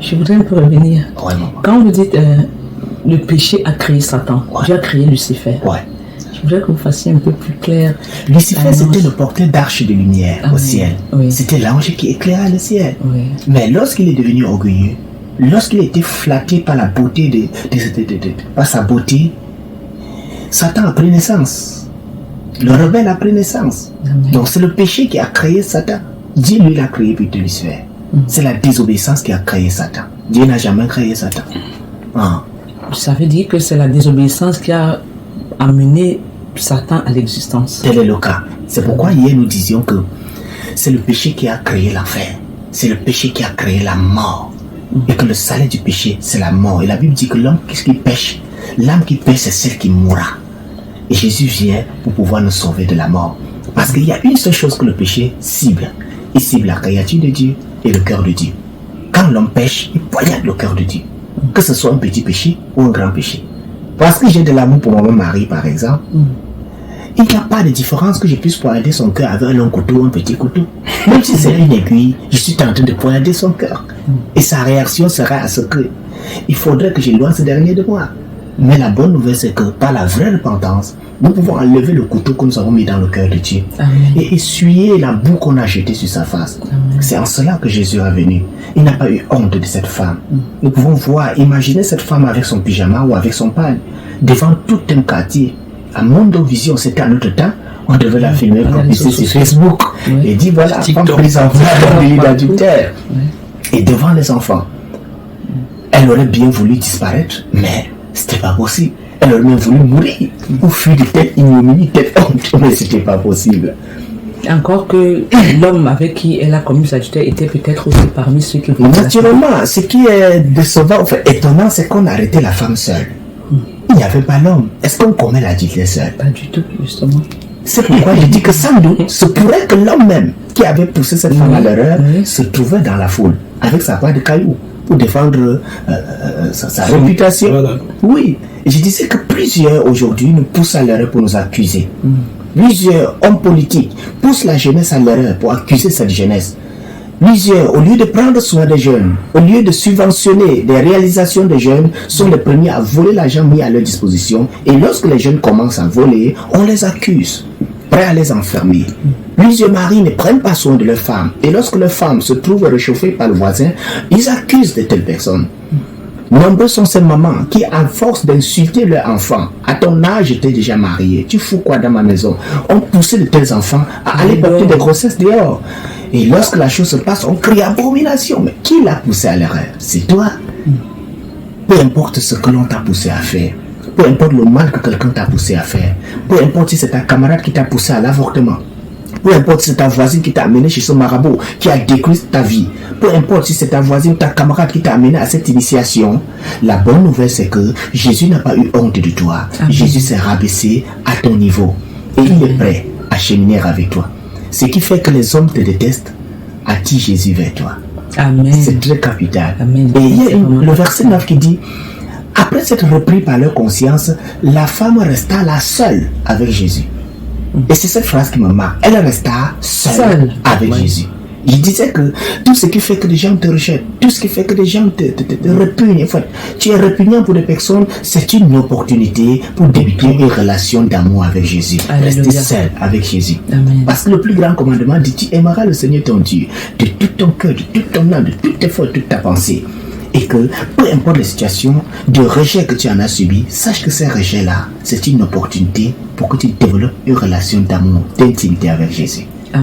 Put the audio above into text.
Je voudrais un peu revenir. Ouais, maman. Quand vous dites le péché a créé Satan, Dieu a créé Lucifer. Ouais. Je voudrais que vous fassiez un peu plus clair. Lucifer, c'était le porteur d'arche de lumière au ciel. Oui. C'était l'ange qui éclairait le ciel. Oui. Mais lorsqu'il est devenu orgueilleux, lorsqu'il a été flatté par la beauté par sa beauté, Satan a pris naissance. Le rebelle a pris naissance. Amen. Donc c'est le péché qui a créé Satan. Dieu lui l'a créé plutôt Lucifer. C'est la désobéissance qui a créé Satan. Dieu n'a jamais créé Satan. Ah. Ça veut dire que c'est la désobéissance qui a amené Satan à l'existence. Tel est le cas. C'est pourquoi hier nous disions que c'est le péché qui a créé l'enfer. C'est le péché qui a créé la mort. Et que le salaire du péché, c'est la mort. Et la Bible dit que l'homme qui pêche, l'âme qui pêche, c'est celle qui mourra. Et Jésus vient pour pouvoir nous sauver de la mort. Parce qu'il y a une seule chose que le péché cible. Il cible la créature de Dieu et le cœur de Dieu. Quand l'homme pêche, il poignarde le cœur de Dieu. Que ce soit un petit péché ou un grand péché. Parce que j'ai de l'amour pour mon mari, par exemple, il n'y a pas de différence que je puisse poignarder son cœur avec un long couteau ou un petit couteau. Même si c'est une aiguille, je suis en train de poignarder son cœur. Et sa réaction sera à ce que il faudrait que j'éloigne ce dernier de moi. Mais la bonne nouvelle, c'est que par la vraie repentance, nous pouvons enlever le couteau que nous avons mis dans le cœur de Dieu. Amen. Et essuyer la boue qu'on a jetée sur sa face. Amen. C'est en cela que Jésus est venu. Il n'a pas eu honte de cette femme. Nous pouvons voir, imaginer cette femme avec son pyjama ou avec son pagne devant tout un quartier. À Mondo Vision, c'était à notre temps, on devait la filmer pour publier sur Facebook. Et dire voilà, femme prise en flamme de d'adultère. Et devant les enfants. Elle aurait bien voulu disparaître, mais c'était pas possible. Elle aurait même voulu mourir ou fuir de telle ignominie, telle honte, mais c'était pas possible. Encore que l'homme avec qui elle a commis cet adultère était peut-être aussi parmi ceux qui... Naturellement, ce qui est décevant, enfin étonnant, c'est qu'on a arrêté la femme seule. Il n'y avait pas l'homme. Est-ce qu'on commet l'adultère seul? Pas du tout, justement. C'est pourquoi je dis que sans doute, ce pourrait que l'homme même qui avait poussé cette femme à l'erreur se trouvait dans la foule avec sa part de cailloux pour défendre sa réputation. Voilà. Oui, et je disais que plusieurs aujourd'hui nous poussent à l'erreur pour nous accuser. Plusieurs hommes politiques poussent la jeunesse à l'erreur pour accuser cette jeunesse. Plusieurs, au lieu de prendre soin des jeunes, au lieu de subventionner des réalisations des jeunes, sont les premiers à voler l'argent mis à leur disposition. Et lorsque les jeunes commencent à voler, on les accuse, prêts à les enfermer. Plusieurs maris ne prennent pas soin de leurs femmes. Et lorsque leurs femmes se trouvent réchauffées par le voisin, ils accusent de telles personnes. Nombreux sont ces mamans qui, à force d'insulter leurs enfants, à ton âge, j'étais déjà marié, tu fous quoi dans ma maison, ont poussé de tels enfants à aller porter des grossesses dehors. Et lorsque la chose se passe, on crie abomination. Mais qui l'a poussé à l'erreur? C'est toi. Peu importe ce que l'on t'a poussé à faire, peu importe le mal que quelqu'un t'a poussé à faire, peu importe si c'est ta camarade qui t'a poussé à l'avortement, peu importe si c'est ta voisine qui t'a amené chez ce marabout qui a détruit ta vie, peu importe si c'est ta voisine ou ta camarade qui t'a amené à cette initiation, la bonne nouvelle c'est que Jésus n'a pas eu honte de toi. Amen. Jésus s'est rabaissé à ton niveau et il est prêt à cheminer avec toi. Ce qui fait que les hommes te détestent attire Jésus vers toi. Amen. C'est très capital. Amen. Et il y a le verset 9 qui dit, après s'être repris par leur conscience, la femme resta là seule avec Jésus. Et c'est cette phrase qui me marque. Elle resta seule avec Jésus. Je disais que tout ce qui fait que les gens te rejettent, tout ce qui fait que les gens te répugnent, en fait, tu es répugnant pour des personnes, c'est une opportunité pour débuter une relation d'amour avec Jésus. Rester seul avec Jésus. Amen. Parce que le plus grand commandement dit, tu aimeras le Seigneur ton Dieu de tout ton cœur, de toute ton âme, de toutes tes forces, de toute ta pensée. Et que peu importe les situations de rejet que tu en as subi, sache que ces rejets-là, c'est une opportunité pour que tu développes une relation d'amour, d'intimité avec Jésus.